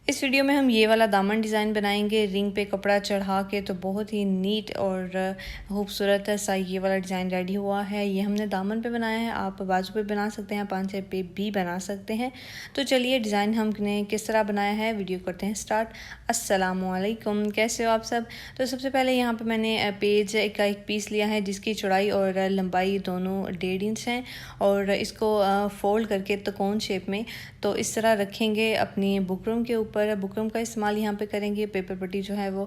इस वीडियो में हम ये वाला दामन डिज़ाइन बनाएंगे रिंग पे कपड़ा चढ़ा के। तो बहुत ही नीट और खूबसूरत सा ये वाला डिज़ाइन रेडी हुआ है। ये हमने दामन पे बनाया है, आप बाजू पे बना सकते हैं, पांचे पे भी बना सकते हैं। तो चलिए डिज़ाइन हमने किस तरह बनाया है वीडियो करते हैं स्टार्ट। अस्सलामुअलैकुम, कैसे हो आप सब। तो सबसे पहले यहाँ पे मैंने पेज का एक पीस लिया है जिसकी चौड़ाई और लंबाई दोनों 1.5 इंच हैं और इसको फोल्ड करके त्रिकोण शेप में तो इस तरह रखेंगे अपनी बुकरम के ऊपर। बुकरम का इस्तेमाल यहाँ पे करेंगे। पेपर पट्टी जो है वो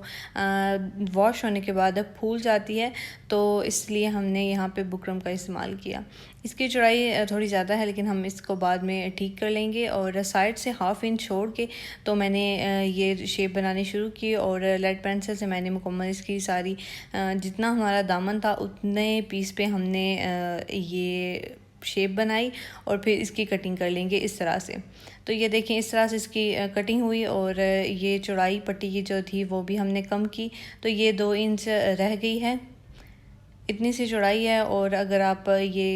वॉश होने के बाद फूल जाती है, तो इसलिए हमने यहाँ पे बुकरम का इस्तेमाल किया। इसकी चौड़ाई थोड़ी ज़्यादा है लेकिन हम इसको बाद में ठीक कर लेंगे। और साइड से 1/2 इंच छोड़ के तो मैंने ये शेप बनानी शुरू की और लेड पेंसिल से मैंने मुकम्मल इसकी सारी जितना हमारा दामन था उतने पीस पे हमने ये शेप बनाई और फिर इसकी कटिंग कर लेंगे इस तरह से। तो ये देखें इस तरह से इसकी कटिंग हुई और ये चौड़ाई पट्टी की जो थी वो भी हमने कम की, तो ये 2 इंच रह गई है। इतनी सी चौड़ाई है। और अगर आप ये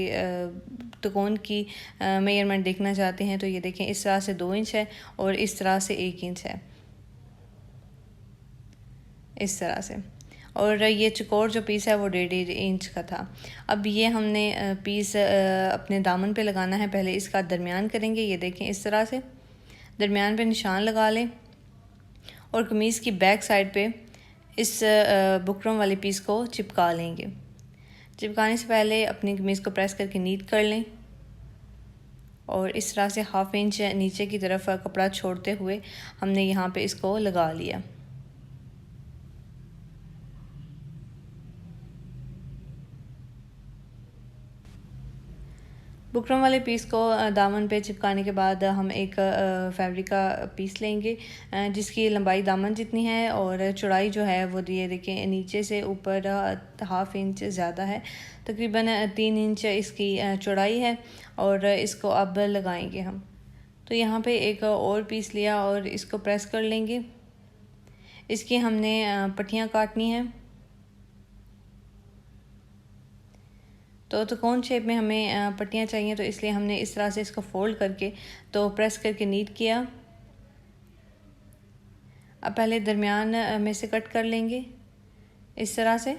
त्रिकोण की मेजरमेंट देखना चाहते हैं तो ये देखें इस तरह से 2 इंच है और इस तरह से 1 इंच है, इस तरह से। और ये चौकोर जो पीस है वो 1.5 इंच का था। अब ये हमने पीस अपने दामन पे लगाना है। पहले इसका दरमियान करेंगे, ये देखें इस तरह से दरमियान पे निशान लगा लें और कमीज़ की बैक साइड पे इस बुकरम वाले पीस को चिपका लेंगे। चिपकाने से पहले अपनी कमीज़ को प्रेस करके नीट कर लें और इस तरह से 1/2 इंच नीचे की तरफ कपड़ा छोड़ते हुए हमने यहाँ पे इसको लगा लिया। बुकरम वाले पीस को दामन पे चिपकाने के बाद हम एक फैब्रिक का पीस लेंगे जिसकी लंबाई दामन जितनी है और चौड़ाई जो है वो ये देखें नीचे से ऊपर 1/2 इंच ज़्यादा है, तकरीबन 3 इंच इसकी चौड़ाई है। और इसको अब लगाएंगे हम। तो यहाँ पे एक और पीस लिया और इसको प्रेस कर लेंगे। इसकी हमने पट्टियाँ काटनी है। तो त्रिकोण शेप में हमें पट्टियाँ चाहिए, तो इसलिए हमने इस तरह से इसको फोल्ड करके तो प्रेस करके नीट किया। अब पहले दरमियान में से कट कर लेंगे इस तरह से।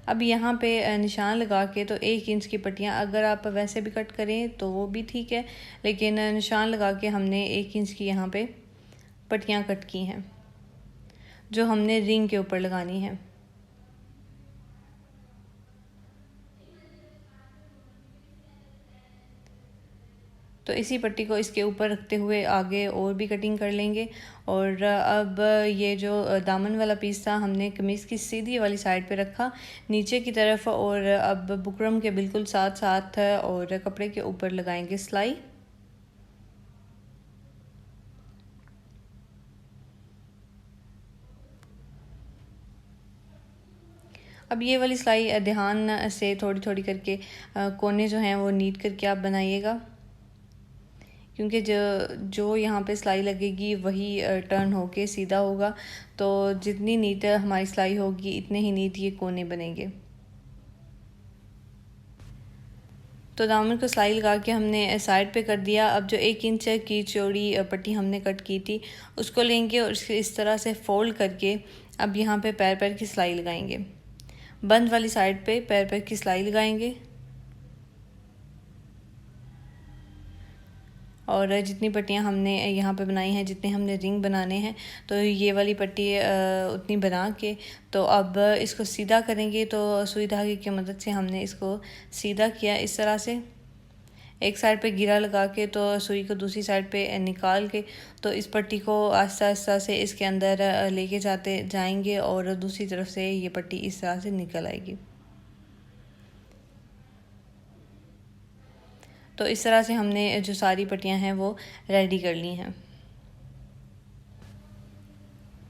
अब यहाँ पे निशान लगा के तो 1 इंच की पट्टियाँ, अगर आप वैसे भी कट करें तो वो भी ठीक है, लेकिन निशान लगा के हमने 1 इंच की यहाँ पे पट्टियाँ कट की हैं जो हमने रिंग के ऊपर लगानी है। तो इसी पट्टी को इसके ऊपर रखते हुए आगे और भी कटिंग कर लेंगे। और अब ये जो दामन वाला पीस था हमने कमीज़ की सीधी वाली साइड पे रखा नीचे की तरफ, और अब बुकरम के बिल्कुल साथ साथ और कपड़े के ऊपर लगाएंगे सिलाई। अब ये वाली सिलाई ध्यान से थोड़ी थोड़ी करके कोने जो हैं वो नीट करके आप बनाइएगा, क्योंकि जो यहाँ पे सिलाई लगेगी वही टर्न होके सीधा होगा। तो जितनी नीट हमारी सिलाई होगी इतने ही नीट ये कोने बनेंगे। तो दामन को सिलाई लगा के हमने साइड पे कर दिया। अब जो 1 इंच की चौड़ी पट्टी हमने कट की थी उसको लेंगे और इस तरह से फोल्ड करके अब यहाँ पे पैर पैर की सिलाई लगाएंगे। बंद वाली साइड पे पैर पैर की सिलाई लगाएंगे और जितनी पट्टियाँ हमने यहाँ पे बनाई हैं, जितने हमने रिंग बनाने हैं, तो ये वाली पट्टी उतनी बना के तो अब इसको सीधा करेंगे। तो सुई धागे की मदद से हमने इसको सीधा किया इस तरह से। एक साइड पे गिरा लगा के तो सुई को दूसरी साइड पे निकाल के तो इस पट्टी को आस्ता आस्ता से इसके अंदर लेके जाते जाएंगे और दूसरी तरफ से ये पट्टी इस तरह से निकल आएगी। तो इस तरह से हमने जो सारी पट्टियाँ हैं वो रेडी कर ली हैं।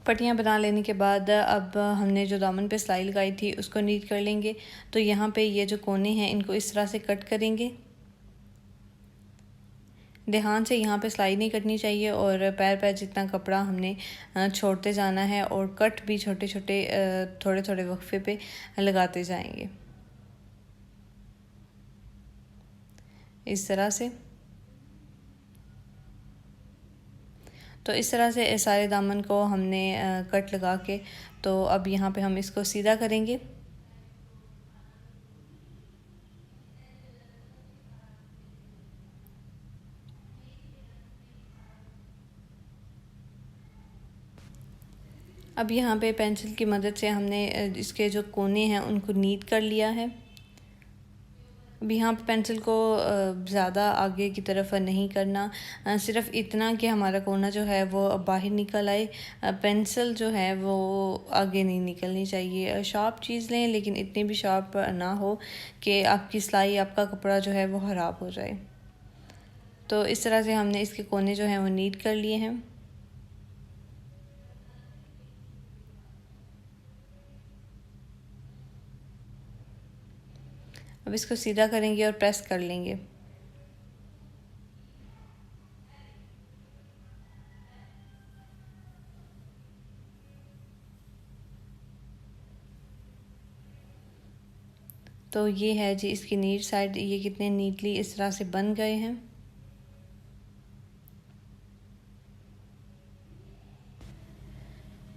पट्टियाँ बना लेने के बाद अब हमने जो दामन पे सिलाई लगाई थी उसको नीट कर लेंगे। तो यहाँ पे ये जो कोने हैं इनको इस तरह से कट करेंगे। ध्यान से यहाँ पे सिलाई नहीं कटनी चाहिए और पैर पैर जितना कपड़ा हमने छोड़ते जाना है और कट भी छोटे छोटे थोड़े थोड़े वक्फे पे लगाते जाएंगे इस तरह से। तो इस तरह से सारे दामन को हमने कट लगा के, तो अब यहाँ पे हम इसको सीधा करेंगे। अब यहाँ पे पेंसिल की मदद से हमने इसके जो कोने हैं उनको नीट कर लिया है। अब यहाँ पे पेंसिल को ज़्यादा आगे की तरफ नहीं करना, सिर्फ इतना कि हमारा कोना जो है वो बाहर निकल आए। पेंसिल जो है वो आगे नहीं निकलनी चाहिए। शार्प चीज़ लें, लेकिन इतनी भी शार्प ना हो कि आपकी सिलाई, आपका कपड़ा जो है वो ख़राब हो जाए। तो इस तरह से हमने इसके कोने जो हैं वो नीट कर लिए हैं। अब इसको सीधा करेंगे और प्रेस कर लेंगे। तो ये है जी इसकी नीट साइड, ये कितने नीटली इस तरह से बन गए हैं।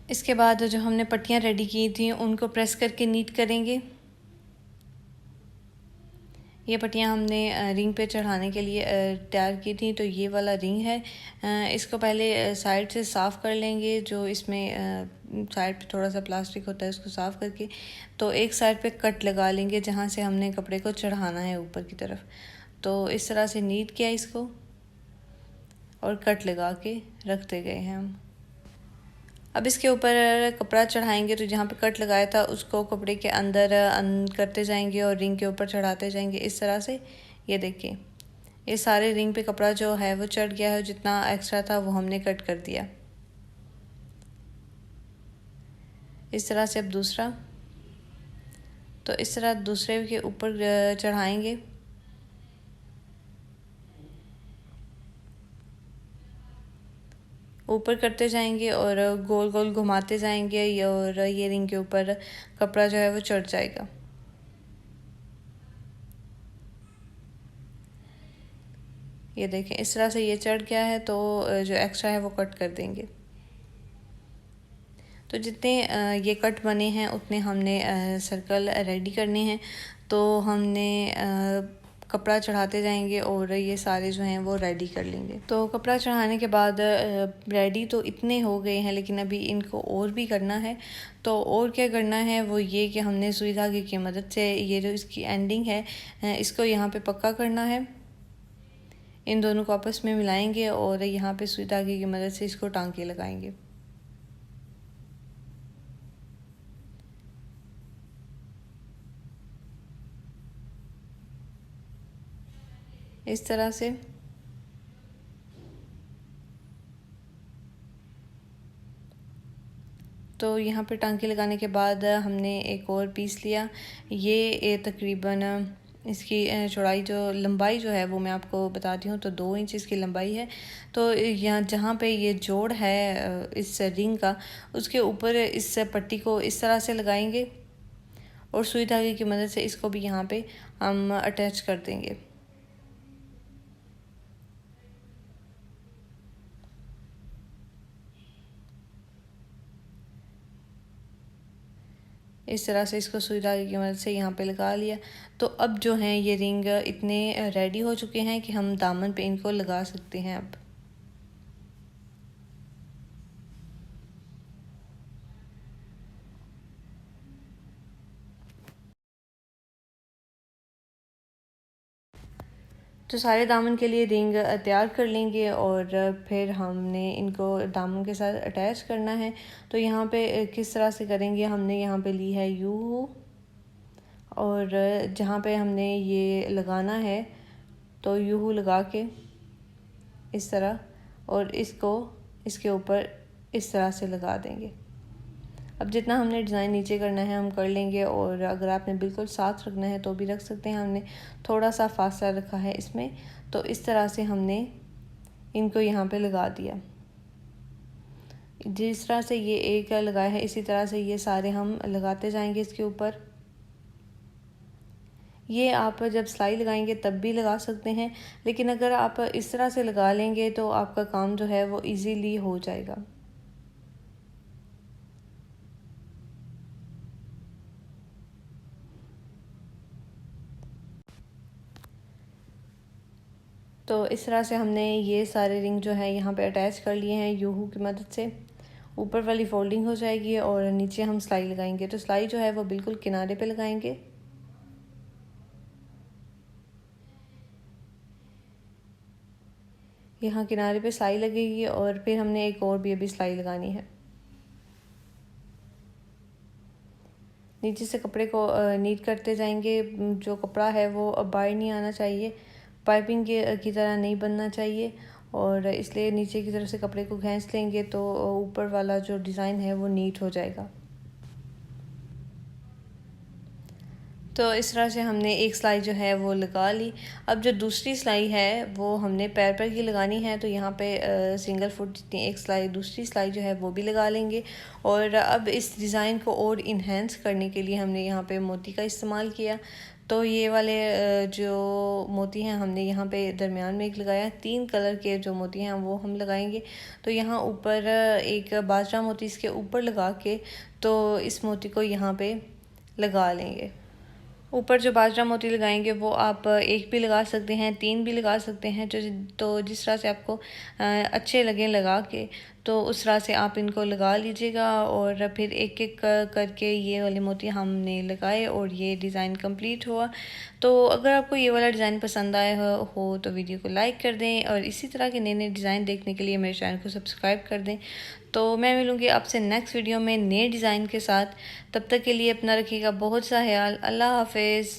इसके बाद जो हमने पट्टियाँ रेडी की थी उनको प्रेस करके नीट करेंगे। ये पट्टियाँ हमने रिंग पे चढ़ाने के लिए तैयार की थी। तो ये वाला रिंग है, इसको पहले साइड से साफ़ कर लेंगे। जो इसमें साइड पे थोड़ा सा प्लास्टिक होता है उसको साफ़ करके, तो एक साइड पे कट लगा लेंगे जहाँ से हमने कपड़े को चढ़ाना है ऊपर की तरफ। तो इस तरह से नीट किया इसको और कट लगा के रखते गए हैं हम। अब इसके ऊपर कपड़ा चढ़ाएंगे, तो जहाँ पे कट लगाया था उसको कपड़े के अंदर करते जाएंगे और रिंग के ऊपर चढ़ाते जाएंगे इस तरह से। ये देखिए, ये सारे रिंग पे कपड़ा जो है वो चढ़ गया है, जितना एक्स्ट्रा था वो हमने कट कर दिया। इस तरह से अब दूसरा, तो इस तरह दूसरे के ऊपर चढ़ाएंगे। ऊपर करते जाएंगे और गोल गोल घुमाते जाएंगे और ये रिंग के ऊपर कपड़ा जो है वो चढ़ जाएगा। ये देखें, इस तरह से ये चढ़ गया है, तो जो एक्स्ट्रा है वो कट कर देंगे। तो जितने ये कट बने हैं उतने हमने सर्कल रेडी करने हैं। तो हमने कपड़ा चढ़ाते जाएंगे और ये सारे जो हैं वो रेडी कर लेंगे। तो कपड़ा चढ़ाने के बाद रेडी तो इतने हो गए हैं, लेकिन अभी इनको और भी करना है। तो और क्या करना है वो ये कि हमने सुई धागे की मदद से ये जो इसकी एंडिंग है इसको यहाँ पे पक्का करना है। इन दोनों को आपस में मिलाएंगे और यहाँ पे सुई धागे की मदद से इसको टांके लगाएंगे। इस तरह से। तो यहाँ पे टांके लगाने के बाद हमने एक और पीस लिया। ये तकरीबन इसकी चौड़ाई, जो लंबाई जो है वो मैं आपको बताती हूँ, तो 2 इंच इसकी लंबाई है। तो यहाँ जहाँ पे ये जोड़ है इस रिंग का, उसके ऊपर इस पट्टी को इस तरह से लगाएंगे और सुई धागे की मदद से इसको भी यहाँ पे हम अटैच कर देंगे। इस तरह से इसको सुई धागे की मदद से यहाँ पे लगा लिया। तो अब जो हैं ये रिंग इतने रेडी हो चुके हैं कि हम दामन पे इनको लगा सकते हैं अब। तो सारे दामन के लिए रिंग तैयार कर लेंगे और फिर हमने इनको दामन के साथ अटैच करना है। तो यहाँ पे किस तरह से करेंगे, हमने यहाँ पे ली है यू, और जहाँ पे हमने ये लगाना है तो यूँ लगा के इस तरह, और इसको इसके ऊपर इस तरह से लगा देंगे। अब जितना हमने डिज़ाइन नीचे करना है हम कर लेंगे, और अगर आपने बिल्कुल साथ रखना है तो भी रख सकते हैं। हमने थोड़ा सा फासला रखा है इसमें। तो इस तरह से हमने इनको यहाँ पे लगा दिया। जिस तरह से ये एक लगाया है इसी तरह से ये सारे हम लगाते जाएंगे इसके ऊपर। ये आप जब सिलाई लगाएंगे तब भी लगा सकते हैं, लेकिन अगर आप इस तरह से लगा लेंगे तो आपका काम जो है वो इजीली हो जाएगा। तो इस तरह से हमने ये सारे रिंग जो है यहाँ पे अटैच कर लिए हैं यूहू की मदद से। ऊपर वाली फोल्डिंग हो जाएगी और नीचे हम सिलाई लगाएंगे। तो सिलाई जो है वो बिल्कुल किनारे पे लगाएंगे। यहाँ किनारे पे सिलाई लगेगी और फिर हमने एक और भी अभी सिलाई लगानी है। नीचे से कपड़े को नीट करते जाएंगे। जो कपड़ा है वो अब बाहर नहीं आना चाहिए, पाइपिंग की तरह नहीं बनना चाहिए, और इसलिए नीचे की तरफ से कपड़े को खींच लेंगे तो ऊपर वाला जो डिज़ाइन है वो नीट हो जाएगा। तो इस तरह से हमने एक सिलाई जो है वो लगा ली। अब जो दूसरी सिलाई है वो हमने पैर पर की लगानी है। तो यहाँ पे सिंगल फुट जितनी एक सिलाई, दूसरी सिलाई जो है वो भी लगा लेंगे। और अब इस डिज़ाइन को और इन्हेंस करने के लिए हमने यहाँ पे मोती का इस्तेमाल किया। तो ये वाले जो मोती हैं हमने यहाँ पे दरमियान में एक लगाया। 3 कलर के जो मोती हैं वो हम लगाएंगे। तो यहाँ ऊपर एक बाजरा मोती इसके ऊपर लगा के तो इस मोती को यहाँ पे लगा लेंगे। ऊपर जो बाजरा मोती लगाएंगे वो आप एक भी लगा सकते हैं, 3 भी लगा सकते हैं, जो तो जिस तरह से आपको अच्छे लगें लगा के, तो उस तरह से आप इनको लगा लीजिएगा। और फिर एक एक करके ये वाले मोती हमने लगाए और ये डिज़ाइन कंप्लीट हुआ। तो अगर आपको ये वाला डिज़ाइन पसंद आया हो तो वीडियो को लाइक कर दें, और इसी तरह के नए नए डिज़ाइन देखने के लिए मेरे चैनल को सब्सक्राइब कर दें। तो मैं मिलूँगी आपसे नेक्स्ट वीडियो में नए डिज़ाइन के साथ। तब तक के लिए अपना रखिएगा बहुत सा ख्याल। अल्लाह हाफिज़।